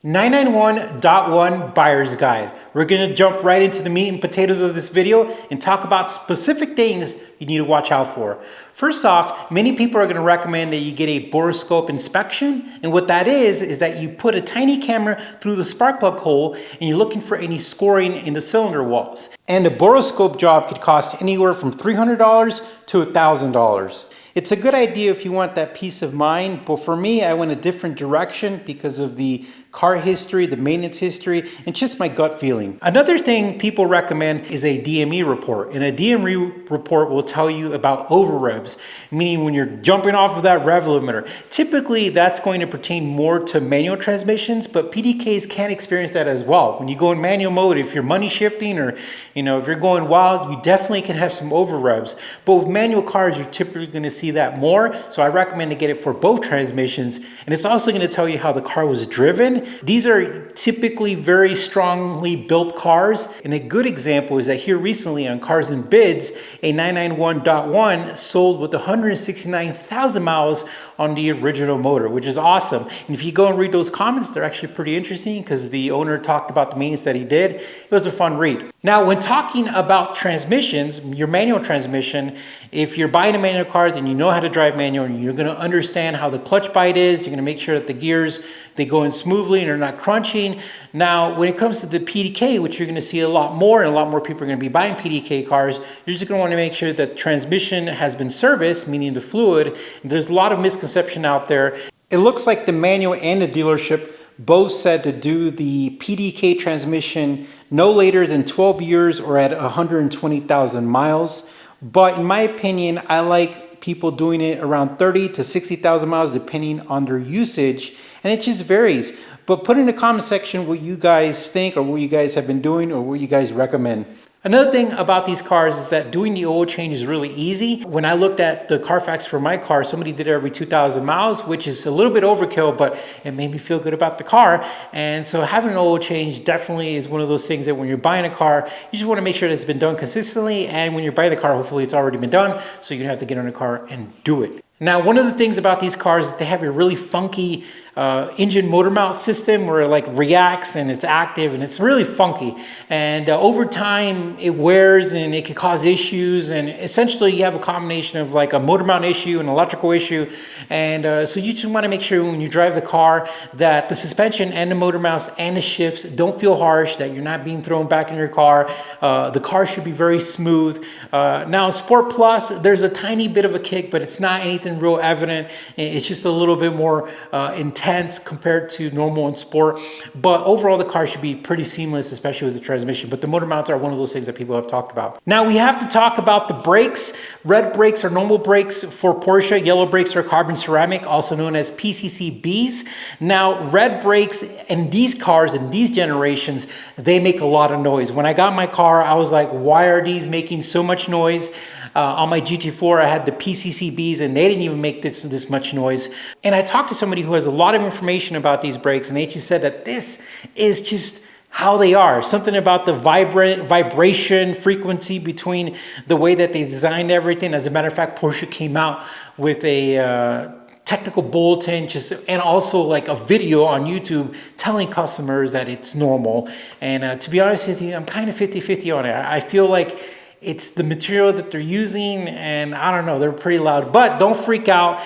991.1 Buyer's Guide. We're going to jump right into the meat and potatoes of this video and talk about specific things you need to watch out for. First off, many people are going to recommend that you get a borescope inspection. And what that is that you put a tiny camera through the spark plug hole and you're looking for any scoring in the cylinder walls. And a borescope job could cost anywhere from $300 to $1,000. It's a good idea if you want that peace of mind, but for me, I went a different direction because of the car history, the maintenance history, and just my gut feeling. Another thing people recommend is a DME report, and a DME report will tell you about over revs, meaning when you're jumping off of that rev limiter. Typically, that's going to pertain more to manual transmissions, but PDKs can experience that as well. When you go in manual mode, if you're money shifting or if you're going wild, you definitely can have some over revs. But with manual cars, you're typically going to see that more, so I recommend to get it for both transmissions. And it's also going to tell you how the car was driven. These are typically very strongly built cars, and a good example is that here recently on Cars and Bids, a 991.1 sold with 169,000 miles on the original motor, which is awesome. And if you go and read those comments, they're actually pretty interesting because the owner talked about the maintenance that he did. It was a fun read. Now, when talking about transmissions, your manual transmission, if you're buying a manual car, then you know how to drive manual, and you're going to understand how the clutch bite is. You're going to make sure that the gears, they go in smoothly and they're not crunching. Now, when it comes to the PDK, which you're going to see a lot more, and a lot more people are going to be buying PDK cars, you're just going to want to make sure that transmission has been serviced, meaning the fluid. And there's a lot of misconception out there. It looks like the manual and the dealership both said to do the PDK transmission no later than 12 years or at 120,000 miles. But in my opinion, I like people doing it around 30 to 60,000 miles depending on their usage, and it just varies. But put in the comment section what you guys think or what you guys have been doing or what you guys recommend. Another thing about these cars is that doing the oil change is really easy. When I looked at the Carfax for my car, somebody did it every 2,000 miles, which is a little bit overkill, but it made me feel good about the car. And so having an oil change definitely is one of those things that when you're buying a car, you just want to make sure that it's been done consistently. And when you're buying the car, hopefully it's already been done, so you don't have to get on the car and do it. Now, one of the things about these cars is that they have a really funky engine motor mount system where it like reacts and it's active and it's really funky. And over time, it wears and it can cause issues. And essentially, you have a combination of like a motor mount issue and electrical issue. And so you just want to make sure when you drive the car that the suspension and the motor mounts and the shifts don't feel harsh, that you're not being thrown back in your car. The car should be very smooth. Now, Sport Plus, there's a tiny bit of a kick, but it's not anything real evident. It's just a little bit more intense compared to normal and sport, but overall the car should be pretty seamless, especially with the transmission. But the motor mounts are one of those things that people have talked about. Now we have to talk about the brakes. Red brakes are normal brakes for Porsche. Yellow brakes are carbon ceramic, also known as PCCBs. Now red brakes in these cars, in these generations, they make a lot of noise. When I got my car, I was like, why are these making so much noise? On my GT4, I had the PCCBs and they didn't even make this much noise. And I talked to somebody who has a lot of information about these brakes, and they just said that this is just how they are. Something about the vibration frequency between the way that they designed everything. As a matter of fact, Porsche came out with a technical bulletin and also like a video on YouTube telling customers that it's normal. And to be honest with you, I'm kind of 50-50 on it. I feel like it's the material that they're using, and I don't know, they're pretty loud, but don't freak out.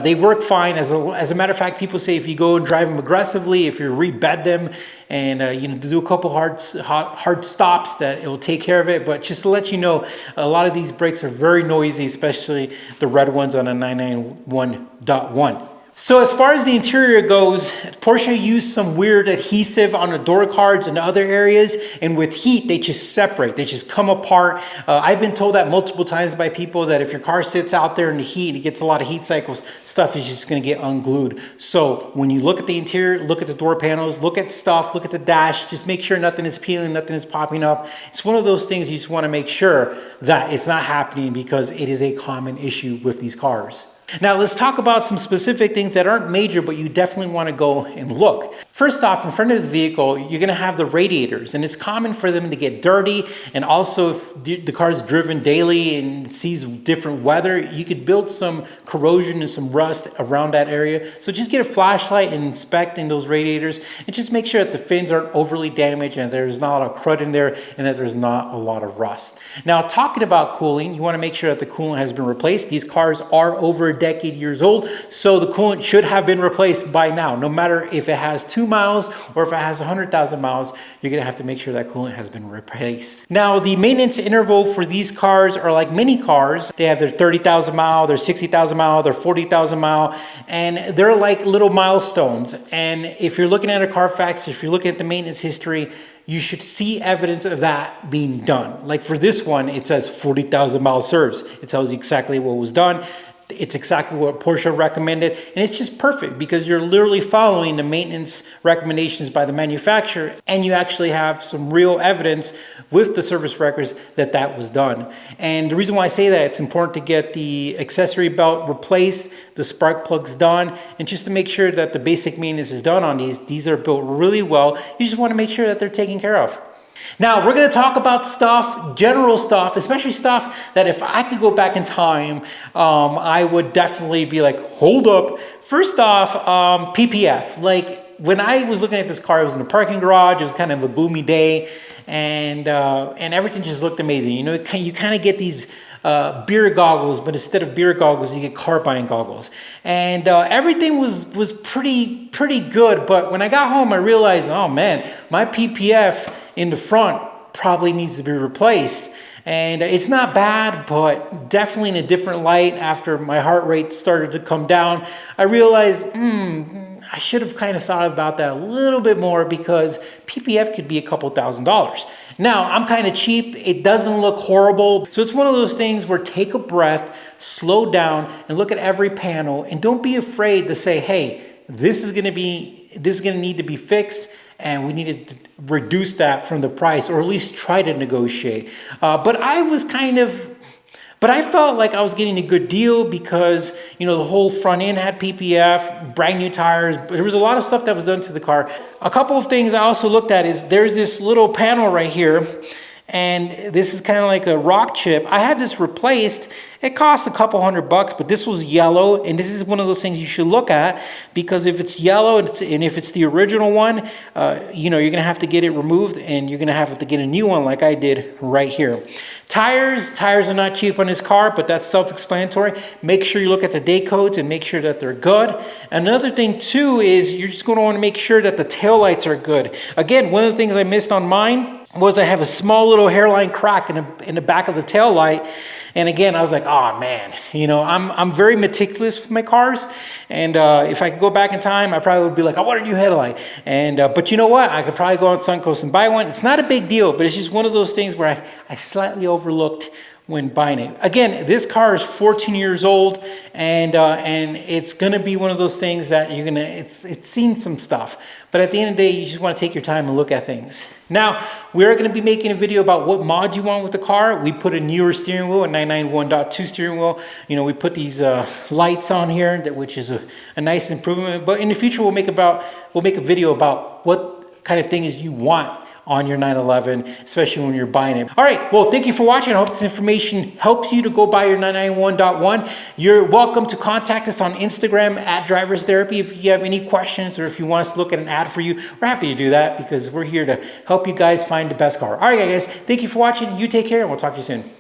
They work fine. As a matter of fact, people say if you go and drive them aggressively, if you rebed them and do a couple hard stops, that it will take care of it. But just to let you know, a lot of these brakes are very noisy, especially the red ones on a 991.1. So as far as the interior goes, Porsche used some weird adhesive on the door cards and other areas, and with heat, they just separate. They just come apart. I've been told that multiple times by people that if your car sits out there in the heat and it gets a lot of heat cycles, stuff is just going to get unglued. So when you look at the interior, look at the door panels, look at stuff, look at the dash, just make sure nothing is peeling, nothing is popping up. It's one of those things you just want to make sure that it's not happening because it is a common issue with these cars. Now let's talk about some specific things that aren't major, but you definitely want to go and look. First off, in front of the vehicle, you're going to have the radiators, and it's common for them to get dirty. And also, if the car is driven daily and sees different weather, you could build some corrosion and some rust around that area. So just get a flashlight and inspect in those radiators, and just make sure that the fins aren't overly damaged and there's not a lot of crud in there and that there's not a lot of rust. Now, talking about cooling, you want to make sure that the coolant has been replaced. These cars are over a decade years old, so the coolant should have been replaced by now. No matter if it has 2 miles or if it has 100,000 miles, you're going to have to make sure that coolant has been replaced. Now, the maintenance interval for these cars are like many cars. They have their 30,000 mile, their 60,000 mile, their 40,000 mile, and they're like little milestones. And if you're looking at a Carfax, if you're looking at the maintenance history, you should see evidence of that being done. Like for this one, it says 40,000 mile service. It tells you exactly what was done. It's exactly what Porsche recommended, and it's just perfect because you're literally following the maintenance recommendations by the manufacturer, and you actually have some real evidence with the service records that that was done. And the reason why I say that, it's important to get the accessory belt replaced, the spark plugs done, and just to make sure that the basic maintenance is done on these. These are built really well. You just want to make sure that they're taken care of. Now, we're going to talk about stuff, general stuff, especially stuff that if I could go back in time, I would definitely be like, hold up. First off, PPF. Like when I was looking at this car, it was in the parking garage. It was kind of a gloomy day, and everything just looked amazing. You know, you kind of get these beer goggles, but instead of beer goggles, you get car buying goggles. And everything was pretty good. But when I got home, I realized, oh man, my PPF in the front probably needs to be replaced. And it's not bad, but definitely in a different light. After my heart rate started to come down, I realized, I should have kind of thought about that a little bit more, because PPF could be a couple $1,000s. Now, I'm kind of cheap. It doesn't look horrible. So it's one of those things where take a breath, slow down, and look at every panel, and don't be afraid to say, hey, this is going to need to be fixed, and we needed to reduce that from the price, or at least try to negotiate. But I felt like I was getting a good deal because, you know, the whole front end had PPF, brand new tires, but there was a lot of stuff that was done to the car. A couple of things I also looked at is there's this little panel right here, and this is kind of like a rock chip. I had this replaced. It cost a couple $100, but this was yellow, and this is one of those things you should look at, because if it's yellow and if it's the original one, you know, you're gonna have to get it removed, and you're gonna have to get a new one like I did right here. Tires are not cheap on this car, but that's self-explanatory. Make sure you look at the day codes and make sure that they're good. Another thing too is you're just going to want to make sure that the taillights are good. Again, one of the things I missed on mine was I have a small little hairline crack in the back of the tail light. And again, I was like, oh man, you know, I'm very meticulous with my cars. And if I could go back in time, I probably would be like, I want a new headlight. And but you know what? I could probably go on Suncoast and buy one. It's not a big deal, but it's just one of those things where I slightly overlooked when buying it. Again, this car is 14 years old, and it's gonna be one of those things that you're gonna, it's seen some stuff. But at the end of the day, you just want to take your time and look at things. Now, we're going to be making a video about what mod you want with the car. We put a newer steering wheel, a 991.2 steering wheel. You know, we put these lights on here, which is a nice improvement. But in the future, we'll make a video about what kind of things you want on your 911, especially when you're buying it. All right, well, thank you for watching. I hope this information helps you to go buy your 991.1. You're welcome to contact us on Instagram at Drivers Therapy. If you have any questions, or if you want us to look at an ad for you, we're happy to do that, because we're here to help you guys find the best car. All right, guys, thank you for watching. You take care, and we'll talk to you soon.